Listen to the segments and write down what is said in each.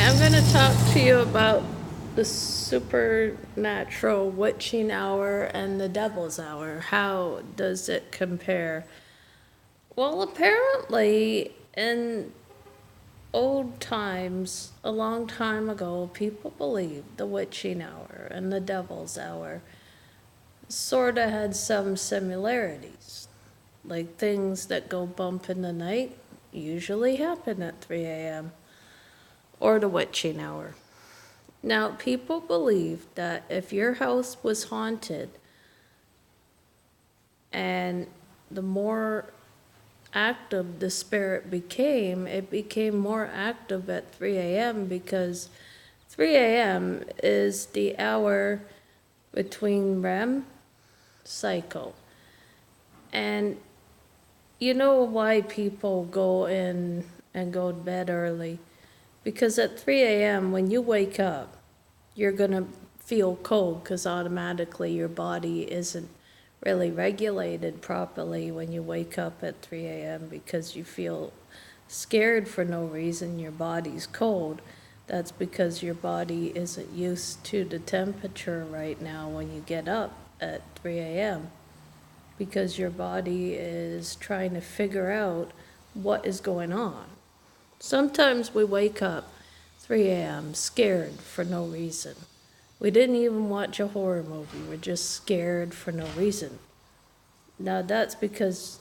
I'm going to talk to you about the supernatural witching hour and the devil's hour. How does it compare? Well, apparently, in old times, a long time ago, people believed the witching hour and the devil's hour sort of had some similarities. Like things that go bump in the night usually happen at 3 a.m. or the witching hour. Now, people believe that if your house was haunted, and the more active the spirit became, it became more active at 3 a.m. because 3 a.m. is the hour between REM cycle. And you know why people go in and go to bed early? Because at 3 a.m., when you wake up, you're going to feel cold because automatically your body isn't really regulated properly when you wake up at 3 a.m. because you feel scared for no reason. Your body's cold. That's because your body isn't used to the temperature right now when you get up at 3 a.m. because your body is trying to figure out what is going on. Sometimes we wake up 3 a.m. scared for no reason. We didn't even watch a horror movie. We're just scared for no reason. Now that's because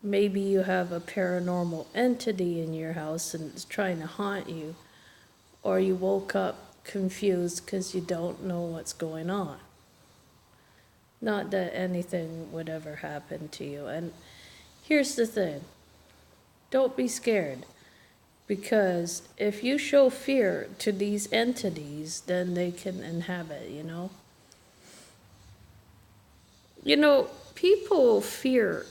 maybe you have a paranormal entity in your house and it's trying to haunt you, or you woke up confused because you don't know what's going on. Not that anything would ever happen to you. And here's the thing, don't be scared. Because if you show fear to these entities, then they can inhabit, you know? You know, people fear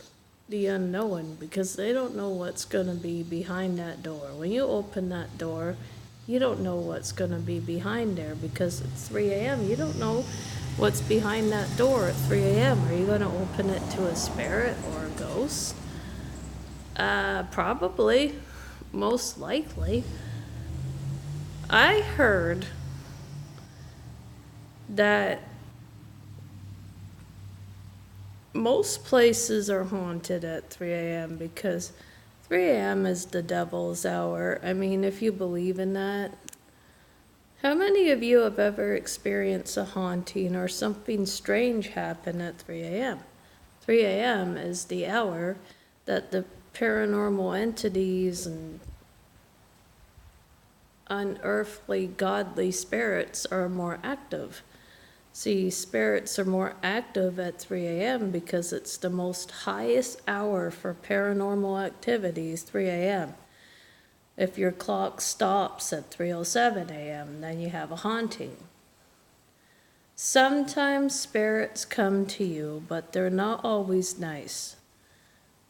the unknown because they don't know what's going to be behind that door. When you open that door, you don't know what's going to be behind there because it's 3 a.m. You don't know what's behind that door at 3 a.m. Are you going to open it to a spirit or a ghost? Probably. Most likely. I heard that most places are haunted at 3 a.m. because 3 a.m. is the devil's hour. I mean, if you believe in that, how many of you have ever experienced a haunting or something strange happen at 3 a.m.? 3 a.m. is the hour that the paranormal entities and unearthly godly spirits are more active. See, spirits are more active at 3 a.m. because it's the most highest hour for paranormal activities, 3 a.m. If your clock stops at 3:07 a.m., then you have a haunting. Sometimes spirits come to you, but they're not always nice.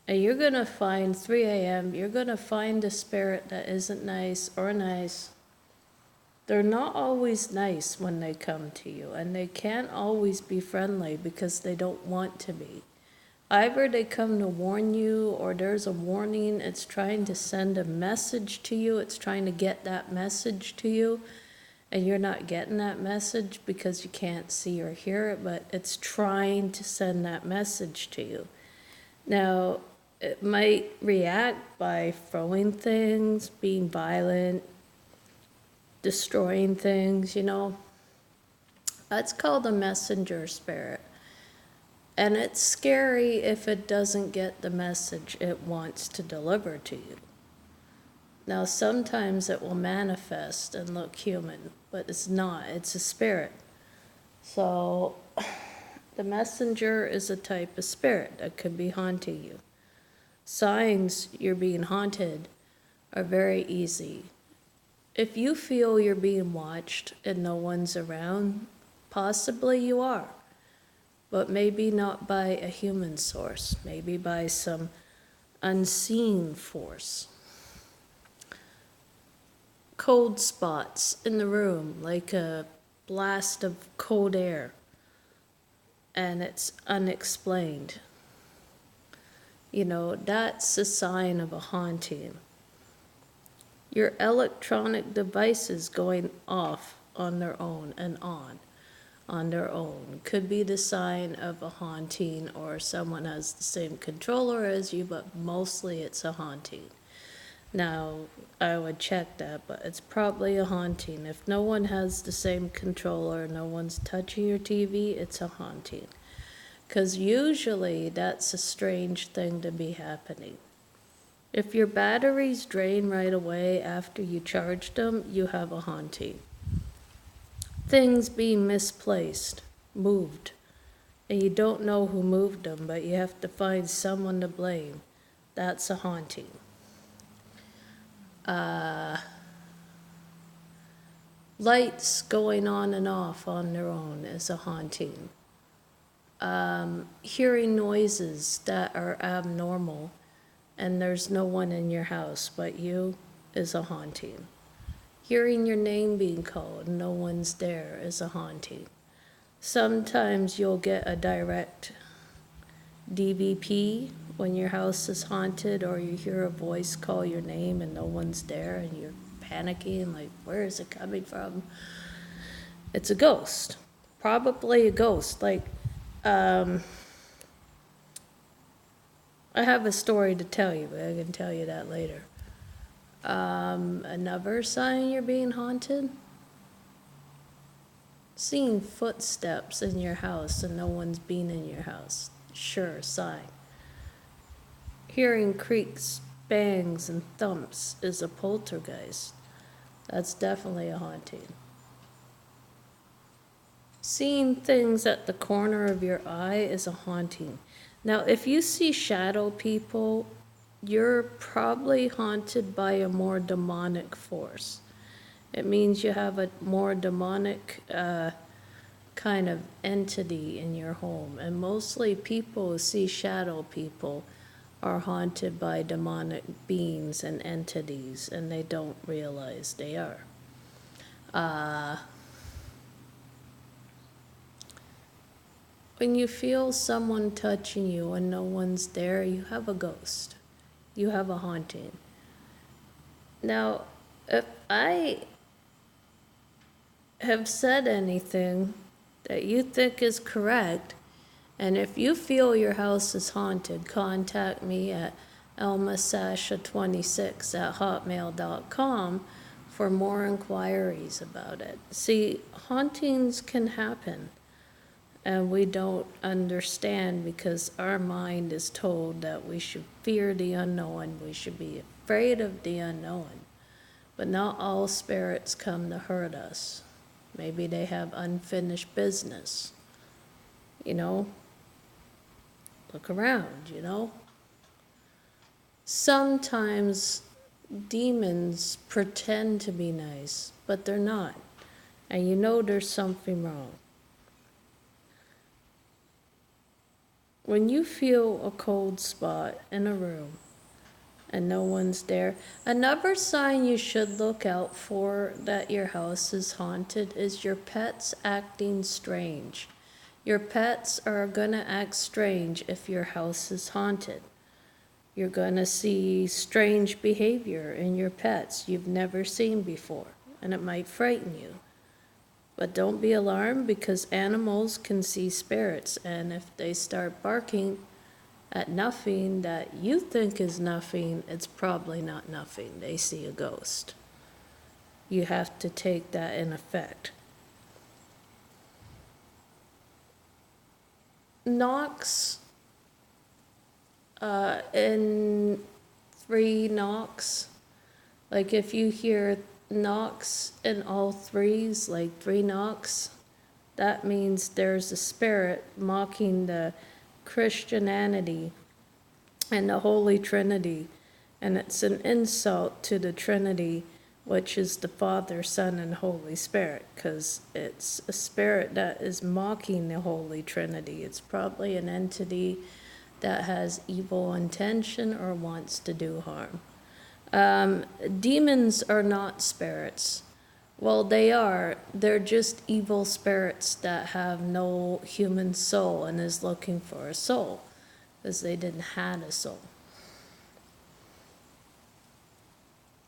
And you're going to find 3 a.m., you're going to find a spirit that isn't nice or nice. They're not always nice when they come to you, and they can't always be friendly because they don't want to be. Either they come to warn you, or there's a warning, it's trying to send a message to you, it's trying to get that message to you, and you're not getting that message because you can't see or hear it, but it's trying to send that message to you. Now, it might react by throwing things, being violent, destroying things, you know. That's called a messenger spirit. And it's scary if it doesn't get the message it wants to deliver to you. Now, sometimes it will manifest and look human, but it's not. It's a spirit. So, the messenger is a type of spirit that could be haunting you. Signs you're being haunted are very easy. If you feel you're being watched and no one's around, possibly you are. But maybe not by a human source, maybe by some unseen force. Cold spots in the room, like a blast of cold air, and it's unexplained. – – – – – – – – – – – – – – – – – – – – – – – – – – – – – – – – – – – – – – – – – – – – – – – – – – – – – – – – – – – – – – – – – – – – – – – – – – – – – – – – – – – – – – – – – – – – – – – – – – – – – – – – – – – – – – – – – – – – – –– –– –– –– –– –– –– –– –– – – – – – – – – – – – – – – – – – – – – – – – – – – – – – – – – – – – – – – – – – – – – – – – – – – – – – – – – – – – – – – – – – – – – – – – – – – – – – – – – – – – – – – – – – – – – – – – – – – – – – – – – – – – – – – – – – – – – – – – – – – – – – – – – – – – – – – – – – – – – – – – – – – – – – – – –– – your electronic devices going off on their own and on their own could be the sign of a haunting, or someone has the same controller as you, but mostly it's a haunting. Now, I would check that, but it's probably a haunting. If no one has the same controller, no one's touching your TV, it's a haunting. Because usually that's a strange thing to be happening. If your batteries drain right away after you charged them, you have a haunting. Things being misplaced, moved, and you don't know who moved them, but you have to find someone to blame. That's a haunting. Lights going on and off on their own is a haunting. Hearing noises that are abnormal and there's no one in your house but you is a haunting. Hearing your name being called, no one's there, is a haunting. Sometimes you'll get a direct DVP when your house is haunted, or you hear a voice call your name and no one's there and you're panicking, like, where is it coming from? It's a ghost. Probably a ghost. Like, I have a story to tell you, but I can tell you that later. Another sign you're being haunted? Seeing footsteps in your house and no one's been in your house. Sure, sign. Hearing creaks, bangs, and thumps is a poltergeist. That's definitely a haunting. Seeing things at the corner of your eye is a haunting. Now, if you see shadow people, you're probably haunted by a more demonic force. It means you have a more demonic kind of entity in your home. And mostly people who see shadow people are haunted by demonic beings and entities, and they don't realize they are. When you feel someone touching you and no one's there, you have a ghost. You have a haunting. Now, if I have said anything that you think is correct, and if you feel your house is haunted, contact me at elmasasha26@hotmail.com for more inquiries about it. See, hauntings can happen, and we don't understand because our mind is told that we should fear the unknown, we should be afraid of the unknown. But not all spirits come to hurt us. Maybe they have unfinished business. You know? Look around, you know? Sometimes demons pretend to be nice, but they're not. And you know there's something wrong. When you feel a cold spot in a room and no one's there, another sign you should look out for that your house is haunted is your pets acting strange. Your pets are going to act strange if your house is haunted. You're going to see strange behavior in your pets you've never seen before, and it might frighten you. But don't be alarmed, because animals can see spirits, and if they start barking at nothing that you think is nothing, it's probably not nothing. They see a ghost. You have to take that in effect. Knocks in 3 knocks, like if you hear knocks in all threes, like 3 knocks, that means there's a spirit mocking the Christianity and the Holy Trinity, and it's an insult to the Trinity, which is the Father, Son, and Holy Spirit, because it's a spirit that is mocking the Holy Trinity. It's probably an entity that has evil intention or wants to do harm. Demons are not spirits. Well, they are. They're just evil spirits that have no human soul and is looking for a soul, because they didn't have a soul.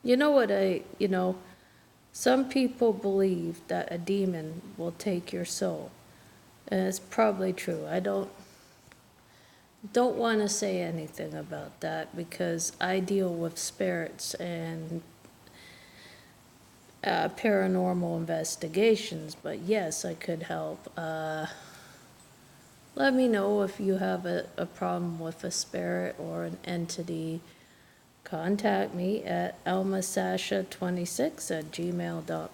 You know what some people believe that a demon will take your soul. And it's probably true. I don't want to say anything about that because I deal with spirits and paranormal investigations, but yes, I could help. Let me know if you have a problem with a spirit or an entity. Contact me at elmasasha26@gmail.com.